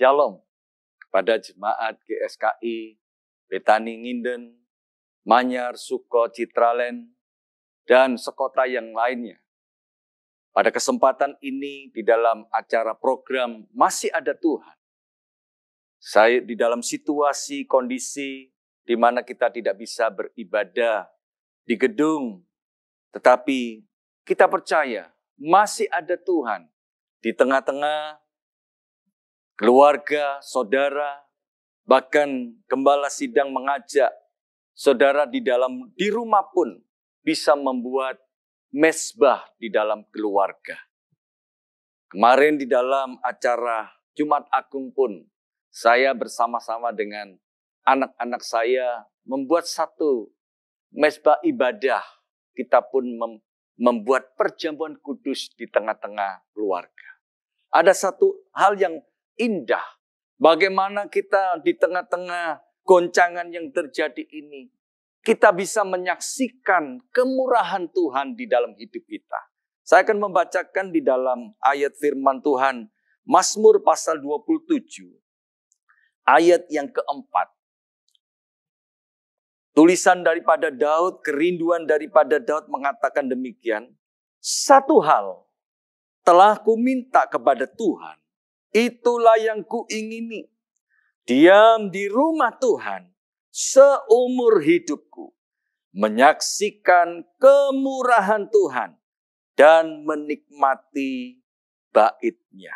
Shalom kepada jemaat GSKI, Betani Nginden, Manyar, Suko, Citraland, dan sekota yang lainnya. Pada kesempatan ini di dalam acara program Masih Ada Tuhan. Saya di dalam situasi, kondisi di mana kita tidak bisa beribadah di gedung, tetapi kita percaya masih ada Tuhan di tengah-tengah keluarga, saudara, bahkan gembala sidang mengajak saudara di rumah pun bisa membuat mezbah di dalam keluarga. Kemarin di dalam acara Jumat Agung pun, saya bersama-sama dengan anak-anak saya membuat satu mezbah ibadah. Kita pun membuat perjamuan kudus di tengah-tengah keluarga. Ada satu hal yang indah, bagaimana kita di tengah-tengah goncangan yang terjadi ini, kita bisa menyaksikan kemurahan Tuhan di dalam hidup kita. Saya akan membacakan di dalam ayat firman Tuhan, Mazmur pasal 27, ayat yang keempat. Tulisan daripada Daud, kerinduan daripada Daud mengatakan demikian, satu hal telah kuminta kepada Tuhan, itulah yang kuingini, diam di rumah Tuhan seumur hidupku, menyaksikan kemurahan Tuhan dan menikmati bait-Nya.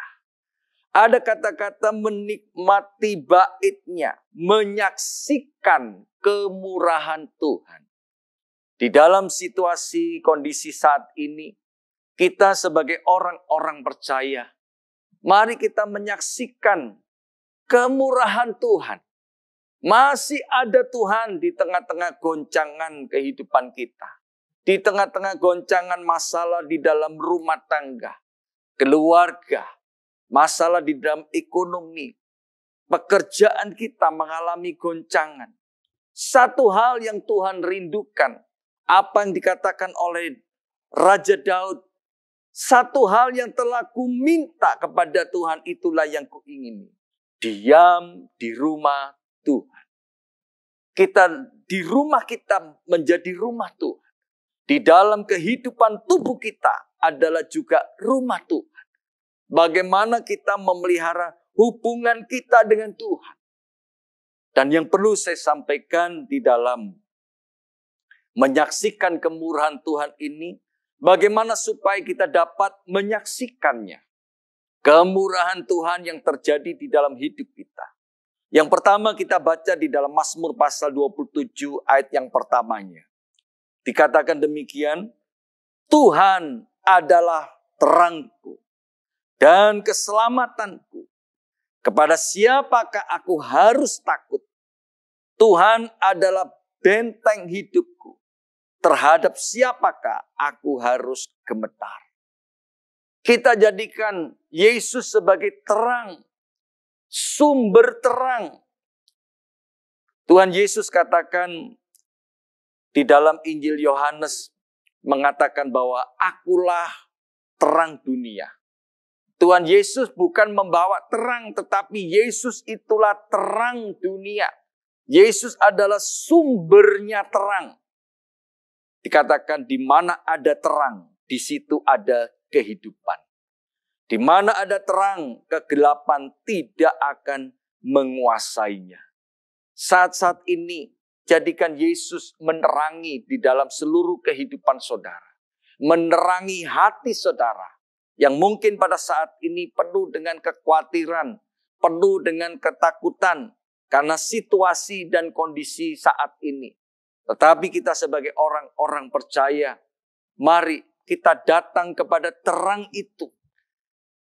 Ada kata-kata menikmati bait-Nya, menyaksikan kemurahan Tuhan. Di dalam situasi kondisi saat ini, kita sebagai orang-orang percaya, mari kita menyaksikan kemurahan Tuhan. Masih ada Tuhan di tengah-tengah goncangan kehidupan kita. Di tengah-tengah goncangan masalah di dalam rumah tangga, keluarga, masalah di dalam ekonomi, pekerjaan kita mengalami goncangan. Satu hal yang Tuhan rindukan, apa yang dikatakan oleh Raja Daud, satu hal yang telah kuminta kepada Tuhan itulah yang kuingini. Diam di rumah Tuhan. Kita di rumah kita menjadi rumah Tuhan. Di dalam kehidupan tubuh kita adalah juga rumah Tuhan. Bagaimana kita memelihara hubungan kita dengan Tuhan. Dan yang perlu saya sampaikan di dalam menyaksikan kemurahan Tuhan ini, bagaimana supaya kita dapat menyaksikannya. Kemurahan Tuhan yang terjadi di dalam hidup kita. Yang pertama kita baca di dalam Mazmur pasal 27 ayat yang pertamanya. Dikatakan demikian, Tuhan adalah terangku dan keselamatanku. Kepada siapakah aku harus takut? Tuhan adalah benteng hidupku. Terhadap siapakah aku harus gemetar? Kita jadikan Yesus sebagai terang, sumber terang. Tuhan Yesus katakan di dalam Injil Yohanes mengatakan bahwa akulah terang dunia. Tuhan Yesus bukan membawa terang, tetapi Yesus itulah terang dunia. Yesus adalah sumbernya terang. Dikatakan di mana ada terang, di situ ada kehidupan. Di mana ada terang, kegelapan tidak akan menguasainya. Saat-saat ini, jadikan Yesus menerangi di dalam seluruh kehidupan saudara. Menerangi hati saudara. Yang mungkin pada saat ini penuh dengan kekhawatiran, penuh dengan ketakutan. Karena situasi dan kondisi saat ini. Tetapi kita sebagai orang-orang percaya, mari kita datang kepada terang itu.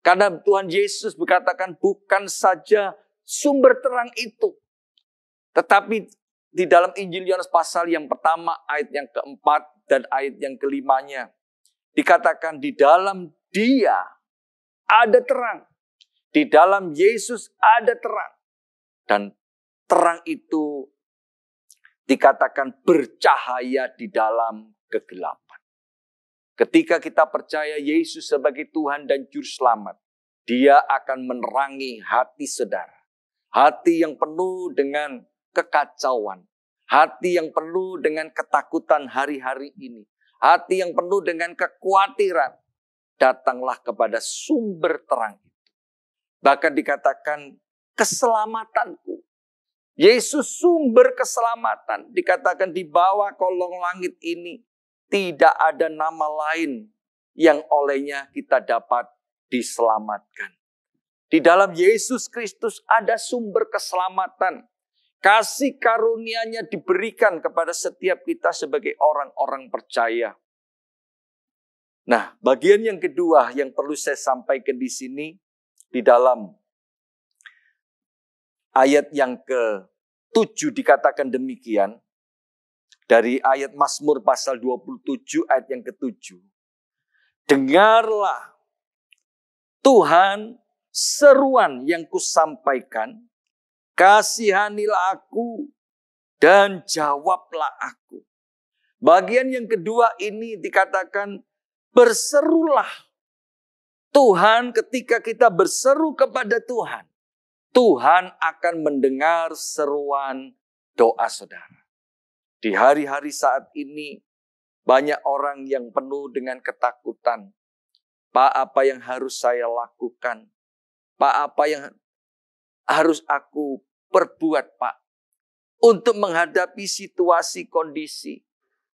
Karena Tuhan Yesus berkatakan bukan saja sumber terang itu. Tetapi di dalam Injil Yohanes pasal yang pertama, ayat yang keempat dan ayat yang kelimanya. Dikatakan di dalam Dia ada terang. Di dalam Yesus ada terang. Dan terang itu dikatakan bercahaya di dalam kegelapan. Ketika kita percaya Yesus sebagai Tuhan dan Juru Selamat, Dia akan menerangi hati saudara. Hati yang penuh dengan kekacauan. Hati yang penuh dengan ketakutan hari-hari ini. Hati yang penuh dengan kekhawatiran. Datanglah kepada sumber terang itu. Bahkan dikatakan keselamatanku. Yesus sumber keselamatan. Dikatakan di bawah kolong langit ini tidak ada nama lain yang olehnya kita dapat diselamatkan. Di dalam Yesus Kristus ada sumber keselamatan. Kasih karunia-Nya diberikan kepada setiap kita sebagai orang-orang percaya. Nah, bagian yang kedua yang perlu saya sampaikan di sini, di dalam ayat yang ke-7 dikatakan demikian. Dari ayat Mazmur pasal 27 ayat yang ke-7. Dengarlah Tuhan seruan yang kusampaikan, kasihanilah aku dan jawablah aku. Bagian yang kedua ini dikatakan berserulah. Tuhan, ketika kita berseru kepada Tuhan, Tuhan akan mendengar seruan doa saudara. Di hari-hari saat ini, banyak orang yang penuh dengan ketakutan. Pak, apa yang harus saya lakukan? Pak, apa yang harus aku perbuat, Pak? Untuk menghadapi situasi kondisi.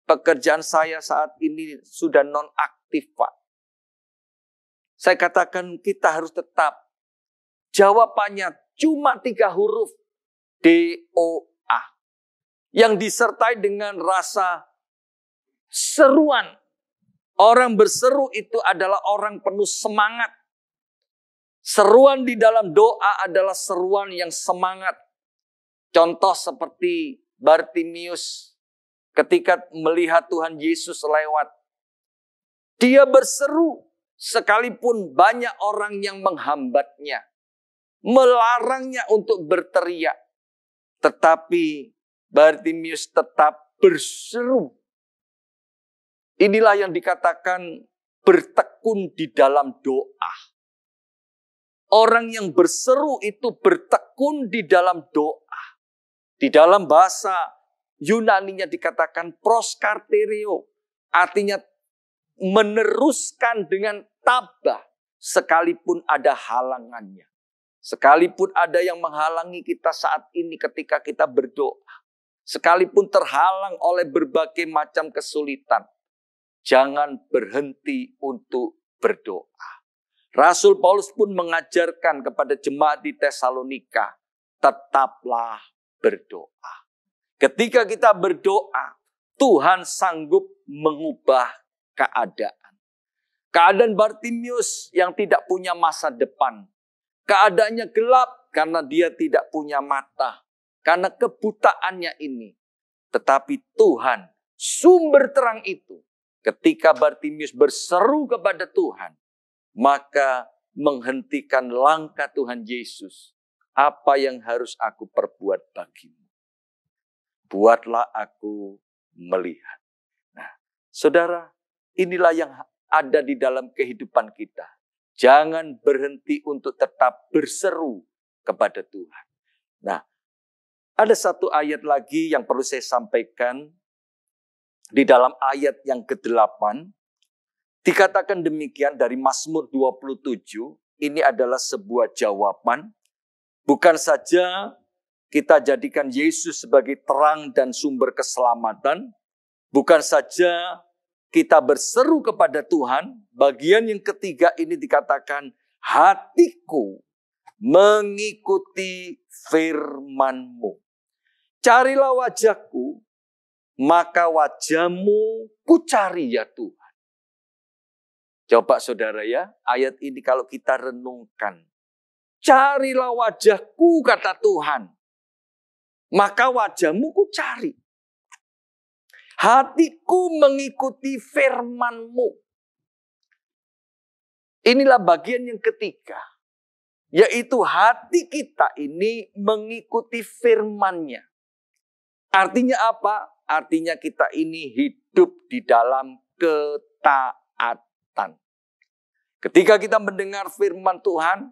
Pekerjaan saya saat ini sudah non-aktif, Pak. Saya katakan kita harus tetap. Jawabannya cuma 3 huruf. DOA. Yang disertai dengan rasa seruan. Orang berseru itu adalah orang penuh semangat. Seruan di dalam doa adalah seruan yang semangat. Contoh seperti Bartimius ketika melihat Tuhan Yesus lewat. Dia berseru sekalipun banyak orang yang menghambatnya. Melarangnya untuk berteriak. Tetapi Bartimius tetap berseru. Inilah yang dikatakan bertekun di dalam doa. Orang yang berseru itu bertekun di dalam doa. Di dalam bahasa Yunaninya dikatakan proskartereo. Artinya meneruskan dengan tabah sekalipun ada halangannya. Sekalipun ada yang menghalangi kita saat ini ketika kita berdoa. Sekalipun terhalang oleh berbagai macam kesulitan. Jangan berhenti untuk berdoa. Rasul Paulus pun mengajarkan kepada jemaat di Tesalonika, tetaplah berdoa. Ketika kita berdoa, Tuhan sanggup mengubah keadaan. Keadaan Bartimius yang tidak punya masa depan. Keadaannya gelap karena dia tidak punya mata. Karena kebutaannya ini. Tetapi Tuhan, sumber terang itu, ketika Bartimius berseru kepada Tuhan, maka menghentikan langkah Tuhan Yesus. Apa yang harus aku perbuat bagimu? Buatlah aku melihat. Nah, saudara, inilah yang ada di dalam kehidupan kita. Jangan berhenti untuk tetap berseru kepada Tuhan. Nah, ada satu ayat lagi yang perlu saya sampaikan. Di dalam ayat yang ke-8, dikatakan demikian dari Mazmur 27, ini adalah sebuah jawaban. Bukan saja kita jadikan Yesus sebagai terang dan sumber keselamatan. Bukan saja kita berseru kepada Tuhan. Bagian yang ketiga ini dikatakan, hatiku mengikuti firman-Mu. Carilah wajahku, maka wajah-Mu kucari ya Tuhan. Coba saudara ya, ayat ini kalau kita renungkan. Carilah wajahku, kata Tuhan. Maka wajah-Mu kucari. Hatiku mengikuti firman-Mu. Inilah bagian yang ketiga. Yaitu hati kita ini mengikuti firman-Nya. Artinya apa? Artinya kita ini hidup di dalam ketaatan. Ketika kita mendengar firman Tuhan,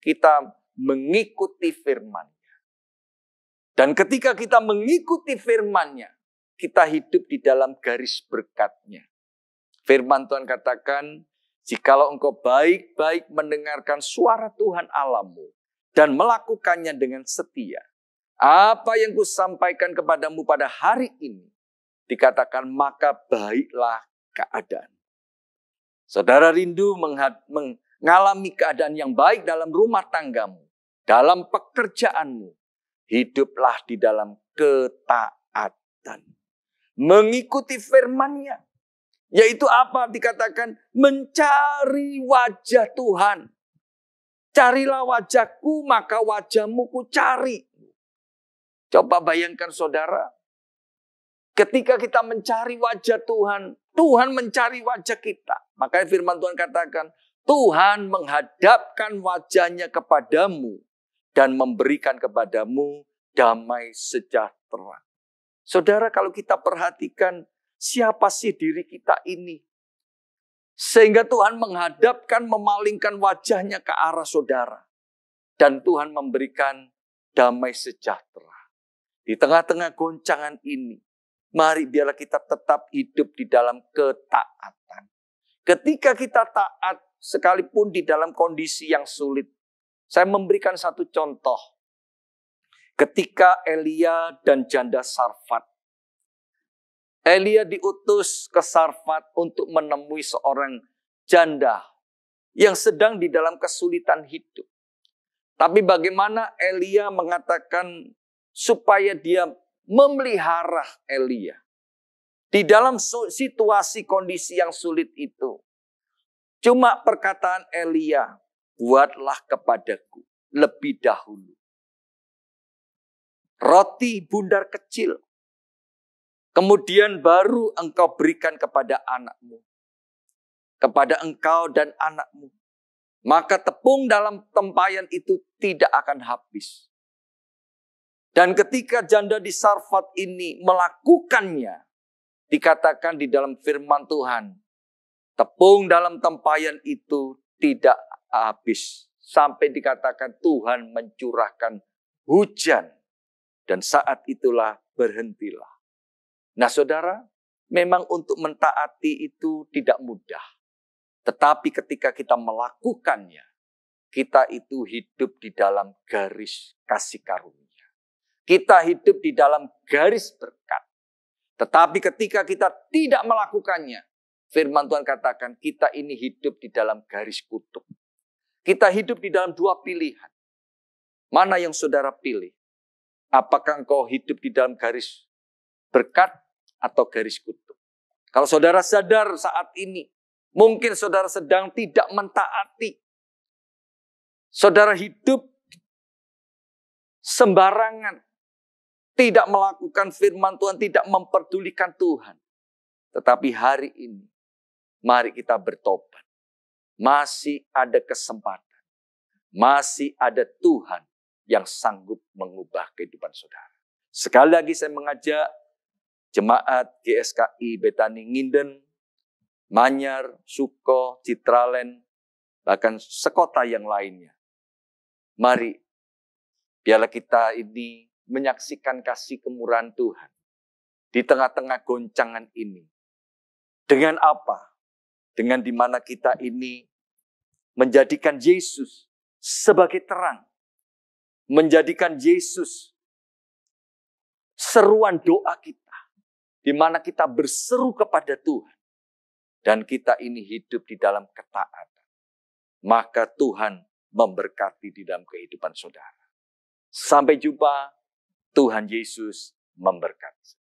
kita mengikuti firman-Nya. Dan ketika kita mengikuti firman-Nya, kita hidup di dalam garis berkat-Nya. Firman Tuhan katakan, jikalau engkau baik-baik mendengarkan suara Tuhan Allahmu dan melakukannya dengan setia, apa yang kusampaikan kepadamu pada hari ini, dikatakan maka baiklah keadaan. Saudara rindu mengalami keadaan yang baik dalam rumah tanggamu, dalam pekerjaanmu, hiduplah di dalam ketaatan. Mengikuti firman-Nya. Yaitu apa? Dikatakan mencari wajah Tuhan. Carilah wajahku, maka wajahmu ku cari. Coba bayangkan saudara, ketika kita mencari wajah Tuhan, Tuhan mencari wajah kita. Makanya firman Tuhan katakan, Tuhan menghadapkan wajahnya kepadamu dan memberikan kepadamu damai sejahtera. Saudara, kalau kita perhatikan, siapa sih diri kita ini? Sehingga Tuhan menghadapkan, memalingkan wajahnya ke arah saudara. Dan Tuhan memberikan damai sejahtera. Di tengah-tengah goncangan ini, mari biarlah kita tetap hidup di dalam ketaatan. Ketika kita taat, sekalipun di dalam kondisi yang sulit. Saya memberikan satu contoh. Ketika Elia dan janda Sarfat. Elia diutus ke Sarfat untuk menemui seorang janda yang sedang di dalam kesulitan hidup. Tapi bagaimana Elia mengatakan supaya dia memelihara Elia. Di dalam situasi kondisi yang sulit itu. Cuma perkataan Elia, buatlah kepadaku lebih dahulu roti bundar kecil. Kemudian baru engkau berikan kepada anakmu. Kepada engkau dan anakmu. Maka tepung dalam tempayan itu tidak akan habis. Dan ketika janda di Sarfat ini melakukannya, dikatakan di dalam firman Tuhan, tepung dalam tempayan itu tidak habis. Sampai dikatakan Tuhan mencurahkan hujan. Dan saat itulah berhentilah. Nah saudara, memang untuk mentaati itu tidak mudah. Tetapi ketika kita melakukannya, kita itu hidup di dalam garis kasih karunia. Kita hidup di dalam garis berkat. Tetapi ketika kita tidak melakukannya, firman Tuhan katakan kita ini hidup di dalam garis kutub. Kita hidup di dalam dua pilihan. Mana yang saudara pilih? Apakah engkau hidup di dalam garis berkat atau garis kutub? Kalau saudara sadar saat ini, mungkin saudara sedang tidak mentaati. Saudara hidup sembarangan. Tidak melakukan firman Tuhan, tidak memperdulikan Tuhan. Tetapi hari ini, mari kita bertobat. Masih ada kesempatan. Masih ada Tuhan yang sanggup mengubah kehidupan saudara. Sekali lagi saya mengajak jemaat GSKI Betani Nginden, Manyar, Suko, Citraland, bahkan sekota yang lainnya. Mari, biarlah kita ini menyaksikan kasih kemurahan Tuhan di tengah-tengah goncangan ini. Dengan apa? Dengan di mana kita ini menjadikan Yesus sebagai terang. Menjadikan Yesus seruan doa kita. Di mana kita berseru kepada Tuhan. Dan kita ini hidup di dalam ketaatan. Maka Tuhan memberkati di dalam kehidupan saudara. Sampai jumpa. Tuhan Yesus memberkati.